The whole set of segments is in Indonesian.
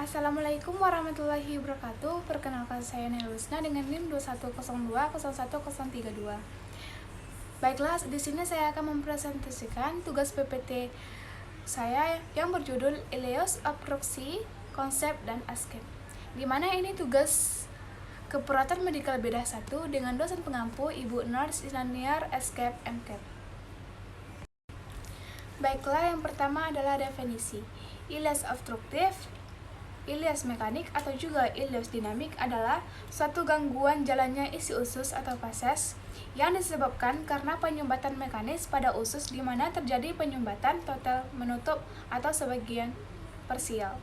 Assalamualaikum warahmatullahi wabarakatuh. Perkenalkan saya Nelusna dengan NIM 2102011032. Baiklah, di sini saya akan mempresentasikan tugas PPT saya yang berjudul Ileus Obstruksi, Konsep dan Asket. Di mana ini tugas Keperawatan Medikal Bedah 1 dengan dosen pengampu Ibu Nurse Inaniar Escape MCAT. Baiklah, yang pertama adalah definisi. Ileus obstruktif, ileus mekanik atau juga ileus dinamik adalah suatu gangguan jalannya isi usus atau fases yang disebabkan karena penyumbatan mekanis pada usus di mana terjadi penyumbatan total menutup atau sebagian parsial.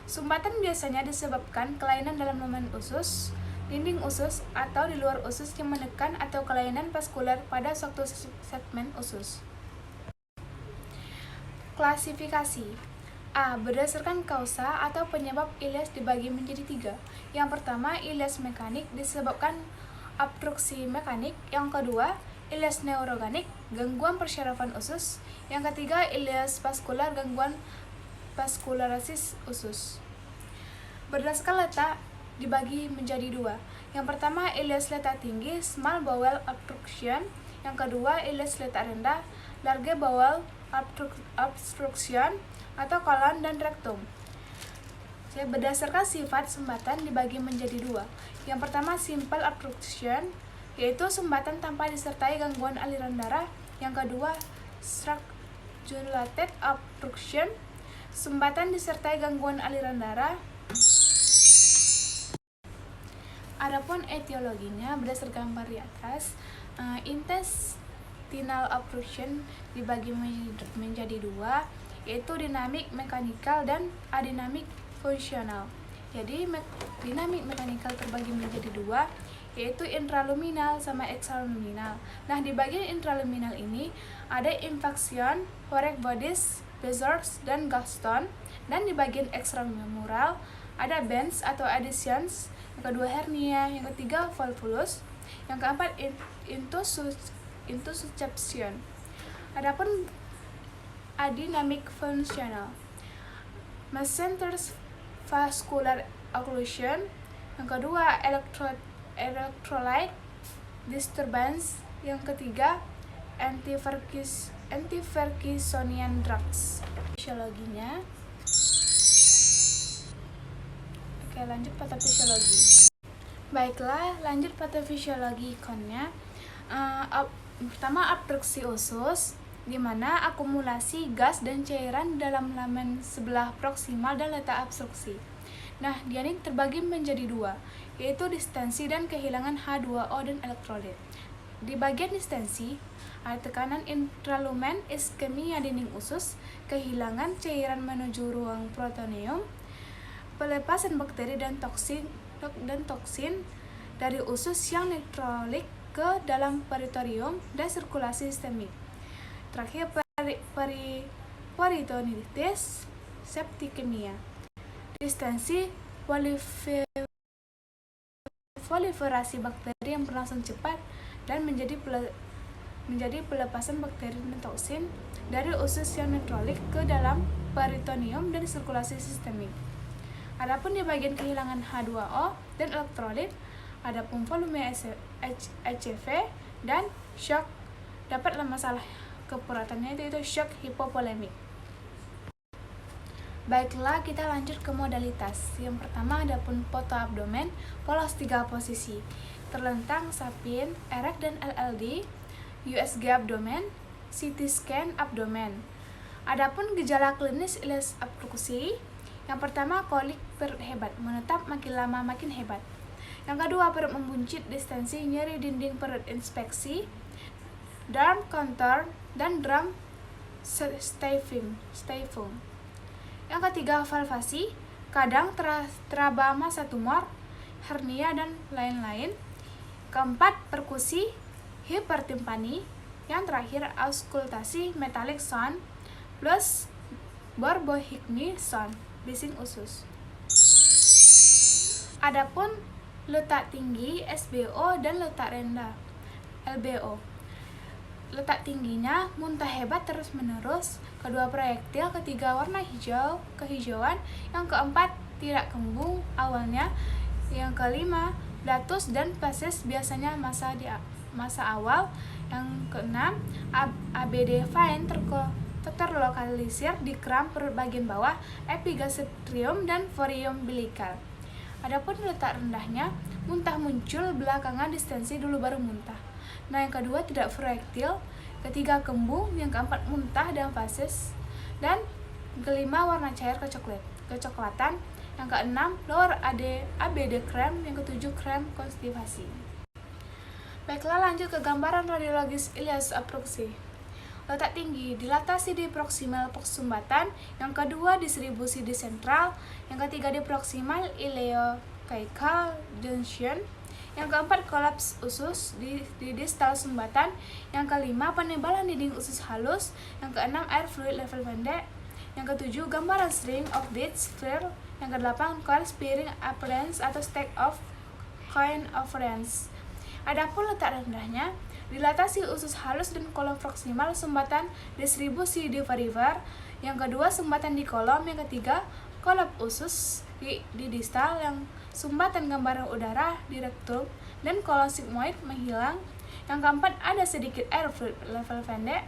Sumbatan biasanya disebabkan kelainan dalam lumen usus, dinding usus, atau di luar usus yang menekan atau kelainan vaskuler pada suatu segmen usus. Klasifikasi A. Berdasarkan kausa atau penyebab ileus dibagi menjadi 3. Yang pertama, ileus mekanik disebabkan obstruksi mekanik. Yang kedua, ileus neuroganik, gangguan persyarafan usus. Yang ketiga, ileus vaskular, gangguan vaskularisis usus. Berdasarkan letak dibagi menjadi 2. Yang pertama, ileus letak tinggi, small bowel obstruction. Yang kedua, ileus letak rendah, large bowel obstruction atau kolon dan rektum. Berdasarkan sifat sumbatan dibagi menjadi 2. Yang pertama, simple obstruction, yaitu sumbatan tanpa disertai gangguan aliran darah. Yang kedua, structurated obstruction, sumbatan disertai gangguan aliran darah. Adapun etiologinya berdasarkan gambar di atas, intestinal obstruction dibagi menjadi 2, yaitu dinamik mekanikal dan adinamik fungsional. Jadi dinamik mekanikal terbagi menjadi 2, yaitu intraluminal sama ekstraluminal. Nah, di bagian intraluminal ini ada infection, Warek bodies, Bezos dan gallstone, dan di bagian ekstramural ada bends atau adhesions, yang kedua hernia, yang ketiga volvulus, yang keempat intussusception. Adapun adinamik fungsional, mesenteric vascular occlusion, yang kedua electrolyte disturbance, yang ketiga antiperkisonian drugs. Fisiologinya, oke, lanjut patofisiologi. Baiklah, lanjut patofisiologi ikonnya. Pertama, obstruksi usus, di mana akumulasi gas dan cairan dalam laman sebelah proksimal dan letak obstruksi. Nah, dia ini terbagi menjadi 2, yaitu distensi dan kehilangan H2O dan elektrolit. Di bagian distensi, ada tekanan intralumen, iskemia dinding usus, kehilangan cairan menuju ruang peritoneum, pelepasan bakteri dan toksin dari usus yang nekrolik ke dalam peritorium dan sirkulasi sistemik. Terakhir, peritonitis, septikemia. Distensi, proliferasi bakteri yang berlangsung cepat dan menjadi pelepasan bakteri dan toksin dari usus yang nekrolik ke dalam peritoneum dan sirkulasi sistemik. Adapun di bagian kehilangan H2O dan elektrolit, adapun volume HCV dan shock dapatlah masalah keperawatannya, yaitu shock hipovolemik. Baiklah, kita lanjut ke modalitas. Yang pertama, adapun foto abdomen, polos 3 posisi, terlentang, sapien, erect dan LLD, USG abdomen, CT scan abdomen. Adapun gejala klinis ileus obstruksi, yang pertama, kolik perut hebat, menetap makin lama makin hebat. Yang kedua, perut membuncit, distensi, nyeri dinding perut, inspeksi, drum contour dan drum styphum. Yang ketiga, valvasi, kadang trabama tumor, hernia dan lain-lain. Keempat, perkusi, hipertimpani. Yang terakhir, auskultasi, metallic sound plus borbohygny sound, bising usus. Adapun letak tinggi SBO dan letak rendah LBO. Letak tingginya muntah hebat terus-menerus, kedua proyektil, ketiga warna hijau, kehijauan, yang keempat tidak kembung awalnya. Yang kelima, Blatus dan fases biasanya masa awal. Yang keenam, ABD fine terlokalisir di keram perut bagian bawah, epigastrium dan forium umbilical. Adapun letak rendahnya, muntah muncul belakangan distensi dulu baru muntah. Nah, yang kedua tidak proyektil, ketiga kembung, yang keempat muntah dan fases, dan kelima warna cair kecoklatan, yang keenam lower ABD krem, yang ketujuh krem konstipasi. Baiklah, lanjut ke gambaran radiologis ileus obstruksi. Letak tinggi, dilatasi di proksimal sumbatan, yang kedua distribusi di sentral, yang ketiga di proksimal ileocaecal junction, yang keempat kolaps usus di distal sumbatan, yang kelima penebalan dinding usus halus, yang keenam air fluid level pendek, yang ketujuh gambaran string of beads flare, yang kedelapan coil spearing appearance atau stack of coin appearance. Adapun letak rendahnya, dilatasi usus halus dan kolom proksimal sumbatan, distribusi di varivar, yang kedua sumbatan di kolom, yang ketiga kolaps usus di distal, yang sumbatan gambaran udara di rektum dan kolon sigmoid menghilang, yang keempat ada sedikit air fluid level pendek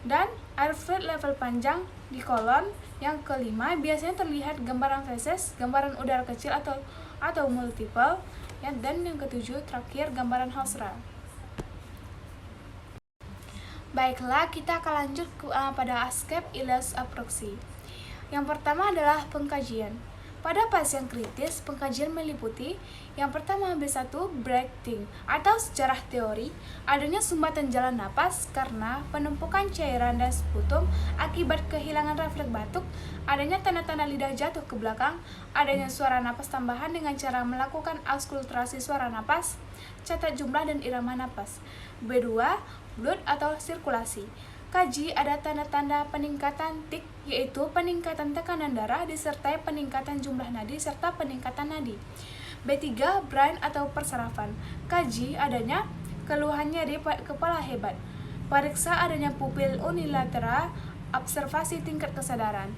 dan air fluid level panjang di kolon, yang kelima biasanya terlihat gambaran feses, gambaran udara kecil atau multiple, dan yang ketujuh terakhir gambaran Hausra. Baiklah, kita akan lanjut pada aspek ileus obstruksi. Yang pertama adalah pengkajian. Pada pasien kritis, pengkajian meliputi yang pertama B1, breathing atau secara teori, adanya sumbatan jalan napas karena penumpukan cairan dan sputum akibat kehilangan refleks batuk, adanya tanda-tanda lidah jatuh ke belakang, adanya suara napas tambahan dengan cara melakukan auskultasi suara napas, catat jumlah dan irama napas. B2, blood atau sirkulasi. Kaji ada tanda-tanda peningkatan tik, yaitu peningkatan tekanan darah disertai peningkatan jumlah nadi serta peningkatan nadi. B3, brain atau persarafan. Kaji adanya keluhan nyeri kepala hebat. Periksa adanya pupil unilateral, observasi tingkat kesadaran.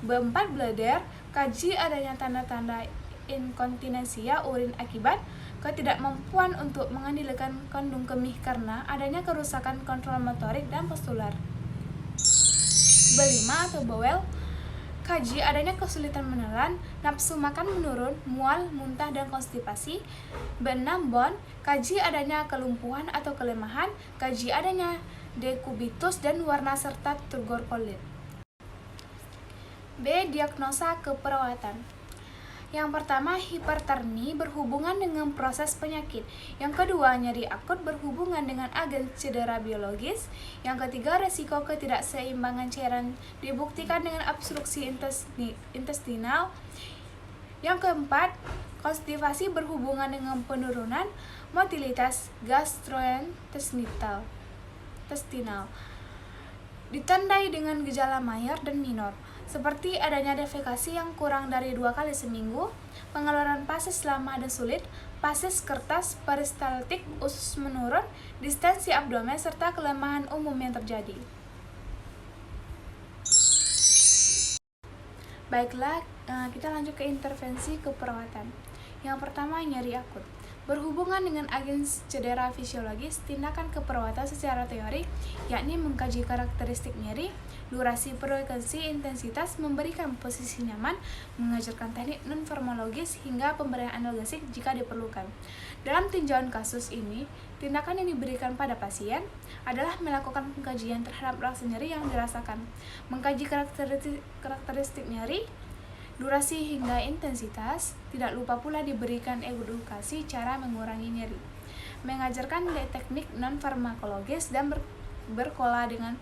B4, bladder. Kaji adanya tanda-tanda inkontinensia urin akibat ketidakmampuan untuk mengendalikan kandung kemih karena adanya kerusakan kontrol motorik dan postular. B5 atau bowel. Kaji adanya kesulitan menelan, nafsu makan menurun, mual, muntah, dan konstipasi. B6 bone. Kaji adanya kelumpuhan atau kelemahan, kaji adanya dekubitus dan warna serta turgor kulit. B. Diagnosa keperawatan. Yang pertama, hipertermi berhubungan dengan proses penyakit. Yang kedua, nyeri akut berhubungan dengan agen cedera biologis. Yang ketiga, resiko ketidakseimbangan cairan dibuktikan dengan obstruksi intestinal. Yang keempat, konstipasi berhubungan dengan penurunan motilitas gastrointestinal. Ditandai dengan gejala mayor dan minor, seperti adanya defekasi yang kurang dari 2 kali seminggu, pengeluaran pases lama dan sulit, pases kertas, peristaltik, usus menurun, distensi abdomen, serta kelemahan umum yang terjadi. Baiklah, kita lanjut ke intervensi keperawatan. Yang pertama, nyeri akut. Berhubungan dengan agen cedera fisiologis, tindakan keperawatan secara teori, yakni mengkaji karakteristik nyeri, durasi, frekuensi, intensitas, memberikan posisi nyaman, mengajarkan teknik non-farmakologis, hingga pemberian analgesik jika diperlukan. Dalam tinjauan kasus ini, tindakan yang diberikan pada pasien adalah melakukan pengkajian terhadap rasa nyeri yang dirasakan, mengkaji karakteristik nyeri, durasi hingga intensitas, tidak lupa pula diberikan edukasi cara mengurangi nyeri, mengajarkan teknik non-farmakologis, dan berkola dengan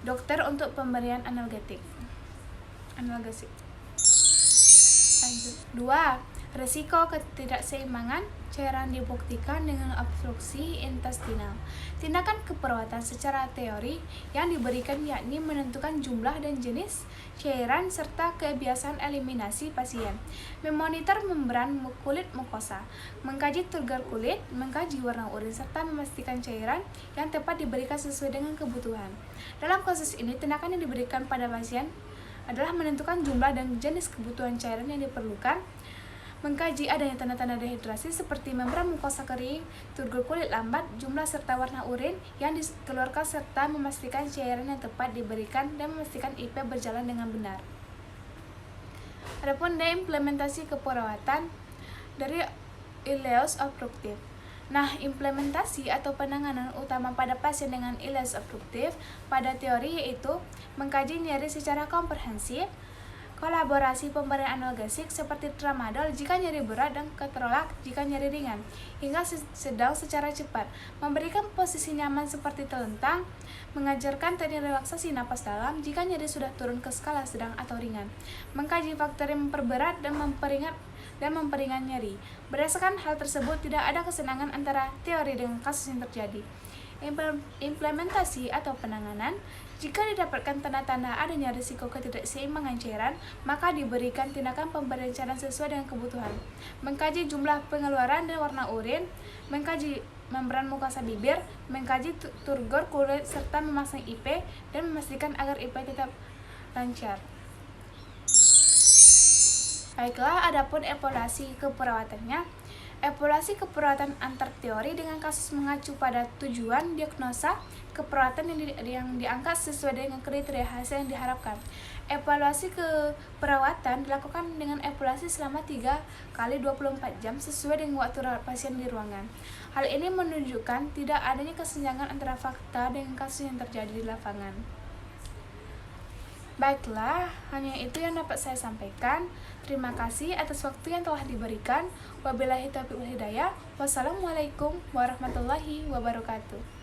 dokter untuk pemberian analgesik. Lanjut. 2. Resiko ketidakseimbangan cairan dibuktikan dengan obstruksi intestinal. Tindakan keperawatan secara teori yang diberikan yakni menentukan jumlah dan jenis cairan serta kebiasaan eliminasi pasien, memonitor membran kulit mukosa, mengkaji turgor kulit, mengkaji warna urin, serta memastikan cairan yang tepat diberikan sesuai dengan kebutuhan. Dalam kasus ini, tindakan yang diberikan pada pasien adalah menentukan jumlah dan jenis kebutuhan cairan yang diperlukan, mengkaji adanya tanda-tanda dehidrasi seperti membran mukosa kering, turgor kulit lambat, jumlah serta warna urin yang dikeluarkan, serta memastikan cairan yang tepat diberikan dan memastikan IP berjalan dengan benar. Adapun implementasi keperawatan dari ileus obstruktif. Nah, implementasi atau penanganan utama pada pasien dengan ileus obstruktif pada teori yaitu mengkaji nyeri secara komprehensif, kolaborasi pemberian analgesik seperti tramadol jika nyeri berat dan keterolak jika nyeri ringan, hingga sedang secara cepat, memberikan posisi nyaman seperti telentang, mengajarkan teknik relaksasi napas dalam jika nyeri sudah turun ke skala sedang atau ringan, mengkaji faktor yang memperberat dan memperingan nyeri. Berdasarkan hal tersebut, tidak ada kesenangan antara teori dengan kasus yang terjadi. Implementasi atau penanganan, jika didapatkan tanda-tanda adanya risiko ketidakseimbangan cairan, maka diberikan tindakan pemberian cairan sesuai dengan kebutuhan. Mengkaji jumlah pengeluaran dan warna urin, mengkaji membran mukosa bibir, mengkaji turgor kulit, serta memasang IP dan memastikan agar IP tetap lancar. Baiklah, adapun evaluasi keperawatannya. Evaluasi keperawatan antar teori dengan kasus mengacu pada tujuan diagnosa keperawatan yang diangkat sesuai dengan kriteria hasil yang diharapkan. Evaluasi keperawatan dilakukan dengan evaluasi selama 3 kali 24 jam sesuai dengan waktu rawat pasien di ruangan. Hal ini menunjukkan tidak adanya kesenjangan antara fakta dengan kasus yang terjadi di lapangan. Baiklah, hanya itu yang dapat saya sampaikan. Terima kasih atas waktu yang telah diberikan. Wabillahi taufiq wal hidayah. Wassalamualaikum warahmatullahi wabarakatuh.